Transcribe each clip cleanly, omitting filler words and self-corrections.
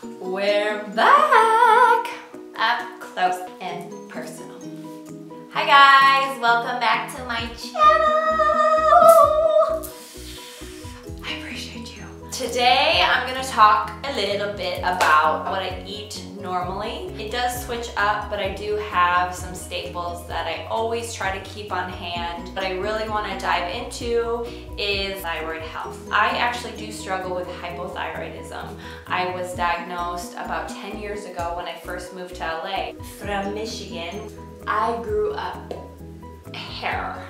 We're back! Up close and personal. Hi guys, welcome back to my channel! I appreciate you. Today I'm gonna talk a little bit about what I eat normally. It does switch up, but I do have some staples that I always try to keep on hand. What I really want to dive into is thyroid health. I actually do struggle with hypothyroidism. I was diagnosed about 10 years ago when I first moved to LA. From Michigan, I grew up hair,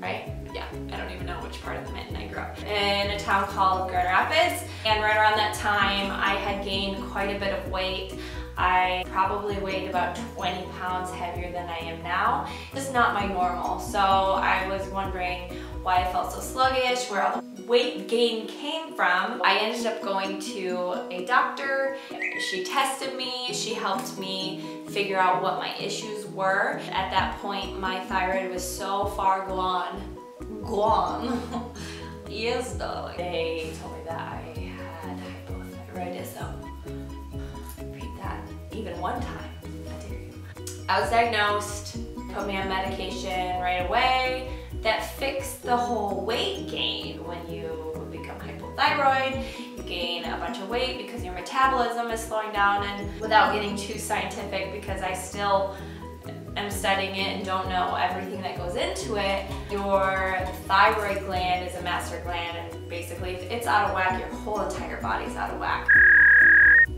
right? Yeah, I don't even know which part of the mitten I grew up. In a town called Grand Rapids, and right around that time I had gained quite a bit of weight. I probably weighed about 20 pounds heavier than I am now. It's not my normal, so I was wondering why I felt so sluggish, where all the weight gain came from. I ended up going to a doctor. She tested me, she helped me figure out what my issues were. At that point, my thyroid was so far gone. Yes, darling. They told me that I had hypothyroidism. Read that even one time. I dare you. I was diagnosed, put me on medication right away that fixed the whole weight gain. When you become hypothyroid, you gain a bunch of weight because your metabolism is slowing down. And without getting too scientific, because I still am studying it and don't know everything that goes into it, your thyroid gland is a master gland, and basically if it's out of whack, your whole entire body's out of whack.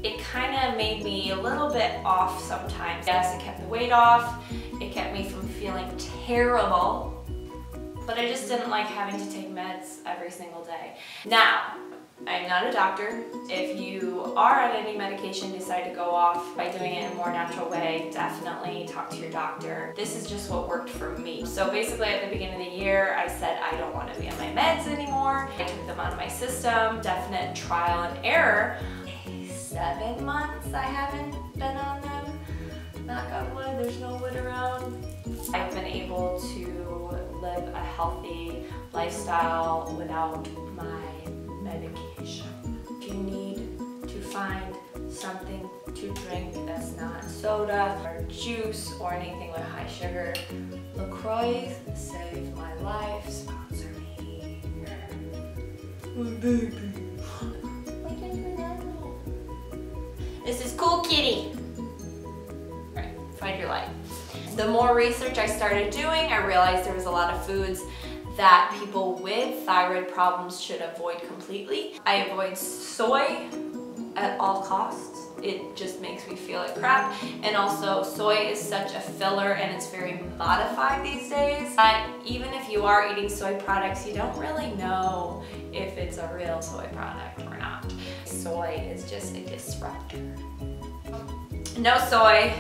It kind of made me a little bit off sometimes. Yes, it kept the weight off, it kept me from feeling terrible, but I just didn't like having to take meds every single day. Now, I'm not a doctor. If you are on any medication, decide to go off by doing it in a more natural way, definitely talk to your doctor. This is just what worked for me. So basically at the beginning of the year, I said I don't want to be on my meds anymore. I took them out of my system, definite trial and error. 7 months I haven't been on them. Knock on wood, there's no wood around. I've been able to live a healthy lifestyle without my medication. If you need to find something to drink that's not soda or juice or anything with high sugar, LaCroix saved my life. Sponsor me. My baby. This is cool kitty. Right, find your life. The more research I started doing, I realized there was a lot of foods that people with thyroid problems should avoid completely. I avoid soy at all costs. It just makes me feel like crap. And also, soy is such a filler and it's very modified these days. Even if you are eating soy products, you don't really know if it's a real soy product or not. Soy is just a disruptor. No soy,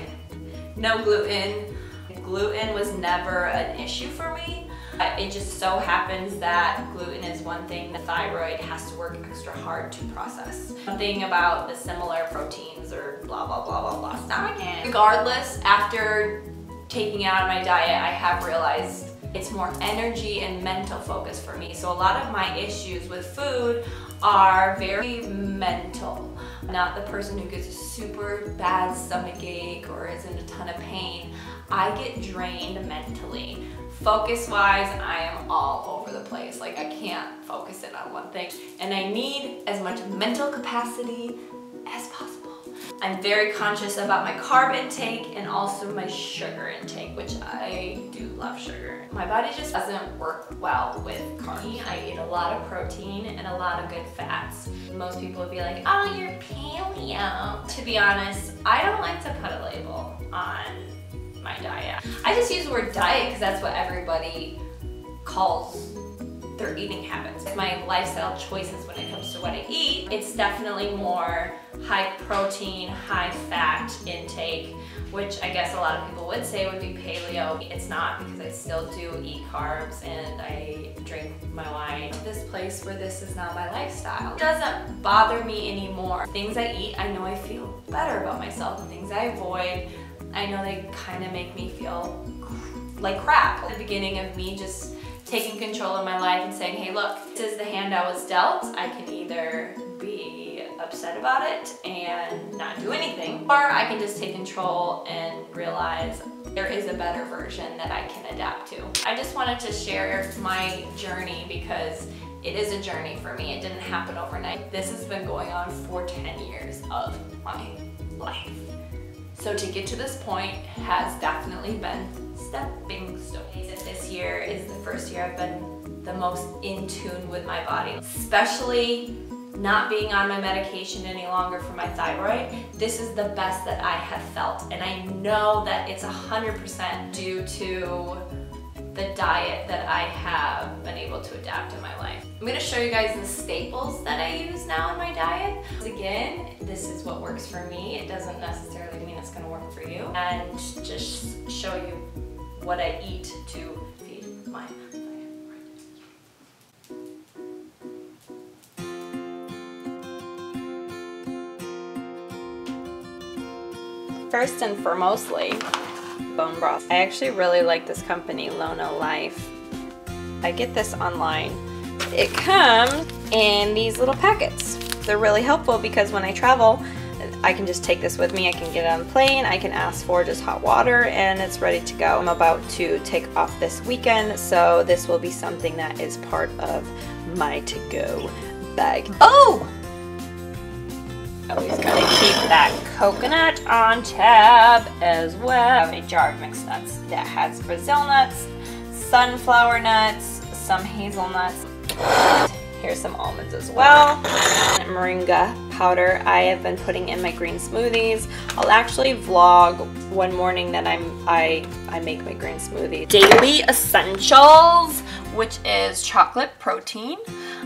no gluten. Gluten was never an issue for me. It just so happens that gluten is one thing the thyroid has to work extra hard to process. Something about the similar proteins or blah, blah, blah, blah, blah. Stop again. Regardless, after taking it out of my diet, I have realized it's more energy and mental focus for me. So a lot of my issues with food are very mental. Not the person who gets a super bad stomach ache or is in a ton of pain. I get drained mentally. Focus-wise, I am all over the place. Like, I can't focus in on one thing. And I need as much mental capacity as possible. I'm very conscious about my carb intake and also my sugar intake, which I do love sugar. My body just doesn't work well with carbs. I eat a lot of protein and a lot of good fats. Most people would be like, oh, you're paleo. To be honest, I don't like to put a label on my diet. I just use the word diet because that's what everybody calls their eating habits. My lifestyle choices when it comes to what I eat, it's definitely more high protein, high fat intake, which I guess a lot of people would say would be paleo. It's not, because I still do eat carbs and I drink my wine. This place where this is not my lifestyle. It doesn't bother me anymore. Things I eat, I know I feel better about myself. The things I avoid, I know they kind of make me feel like crap. At the beginning of me just taking control of my life and saying, hey look, this is the hand I was dealt. I can either be upset about it and not do anything, or I can just take control and realize there is a better version that I can adapt to. I just wanted to share my journey because it is a journey for me. It didn't happen overnight. This has been going on for 10 years of my life. So to get to this point has definitely been stepping stones. This year is the first year I've been the most in tune with my body, especially not being on my medication any longer for my thyroid. This is the best that I have felt, and I know that it's 100% due to the diet that I have been able to adapt in my life. I'm gonna show you guys the staples that I use now in my diet. Again, this is what works for me. It doesn't necessarily mean it's gonna work for you. And just show you what I eat to feed my thyroid. First and foremostly, bone broth. I actually really like this company, Lono Life. I get this online. It comes in these little packets. They're really helpful because when I travel, I can just take this with me. I can get it on a plane. I can ask for just hot water and it's ready to go. I'm about to take off this weekend, so this will be something that is part of my to-go bag. Oh! Always gotta keep that coconut on tab as well. I have a jar of mixed nuts that has Brazil nuts, sunflower nuts, some hazelnuts. Here's some almonds as well. And moringa powder I have been putting in my green smoothies. I'll actually vlog one morning that I make my green smoothie. Daily essentials, which is chocolate protein,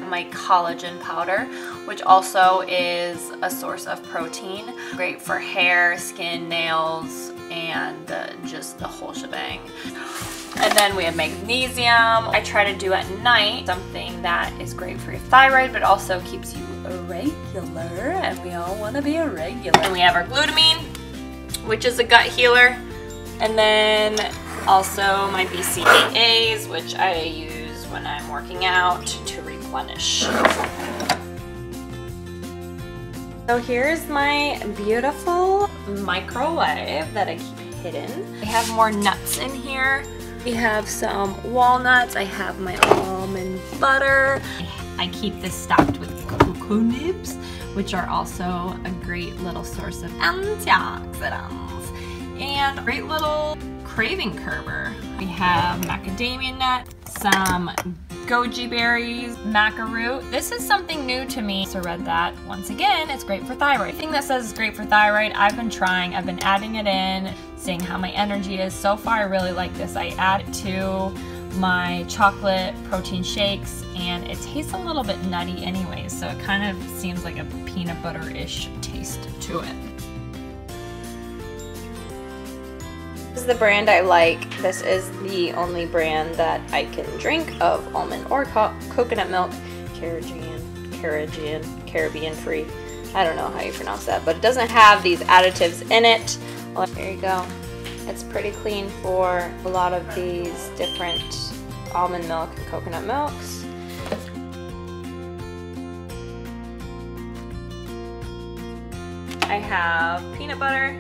my collagen powder, which also is a source of protein. Great for hair, skin, nails, and just the whole shebang. And then we have magnesium. I try to do at night something that is great for your thyroid, but also keeps you irregular, and we all want to be irregular. And we have our glutamine, which is a gut healer. And then also my BCAAs, which I use when I'm working out to replenish. So here's my beautiful microwave that I keep hidden. I have more nuts in here. We have some walnuts. I have my almond butter. I keep this stocked with COCO nibs, which are also a great little source of antioxidants and a great little craving curber. We have macadamia nut, some goji berries, maca root. This is something new to me. So read that. Once again, it's great for thyroid. Everything that says it's great for thyroid, I've been trying. I've been adding it in, seeing how my energy is. So far, I really like this. I add it to my chocolate protein shakes, and it tastes a little bit nutty anyways, so it kind of seems like a peanut butter-ish taste to it. This is the brand I like. This is the only brand that I can drink of almond or coconut milk. Caribbean free. I don't know how you pronounce that, but it doesn't have these additives in it. Well, there you go. It's pretty clean for a lot of these different almond milk and coconut milks. I have peanut butter,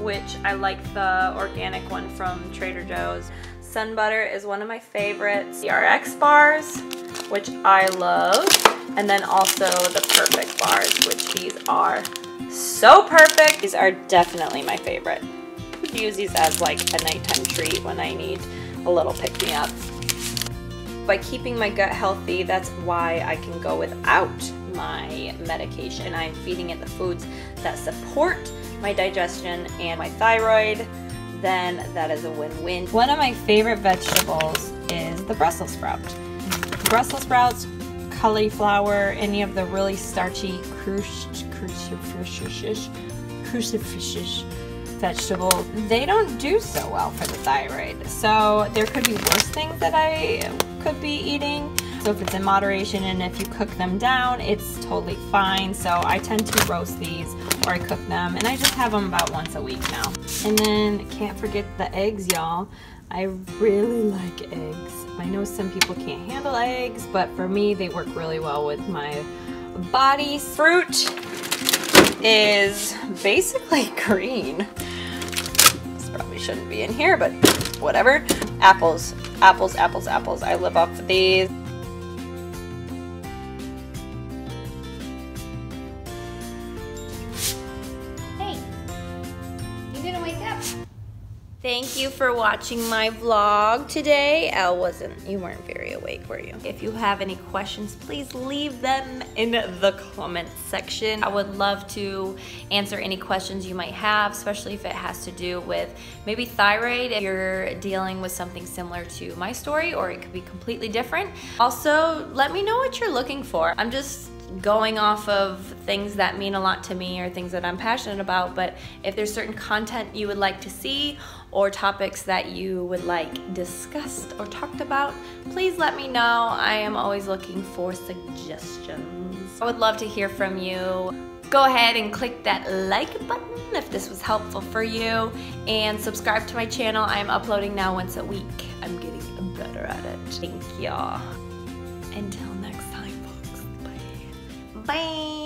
which I like the organic one from Trader Joe's. Sun butter is one of my favorites. The RX bars, which I love. And then also the perfect bars, which these are so perfect. These are definitely my favorite. I use these as like a nighttime treat when I need a little pick-me-up. By keeping my gut healthy, that's why I can go without my medication. I'm feeding it the foods that support my digestion and my thyroid, then that is a win-win. One of my favorite vegetables is the Brussels sprout. Brussels sprouts, cauliflower, any of the really starchy crucifixes vegetables, they don't do so well for the thyroid. So there could be worse things that I could be eating. So if it's in moderation and if you cook them down, it's totally fine. So I tend to roast these or I cook them, and I just have them about once a week now. And then can't forget the eggs, y'all. I really like eggs. I know some people can't handle eggs, but for me, they work really well with my body. Fruit, is basically green. This probably shouldn't be in here, but whatever. Apples, apples, apples, apples. I live off of these. Hey, you didn't wake up. Thank you for watching my vlog today. You weren't very awake, were you? If you have any questions, please leave them in the comments section. I would love to answer any questions you might have, especially if it has to do with maybe thyroid, if you're dealing with something similar to my story, or it could be completely different. Also, let me know what you're looking for. I'm just going off of things that mean a lot to me or things that I'm passionate about, but if there's certain content you would like to see or topics that you would like discussed or talked about, please let me know. I am always looking for suggestions. I would love to hear from you. Go ahead and click that like button if this was helpful for you, and subscribe to my channel. I'm uploading now once a week. I'm getting better at it. Thank y'all. Until next time, folks. Bye. Bye.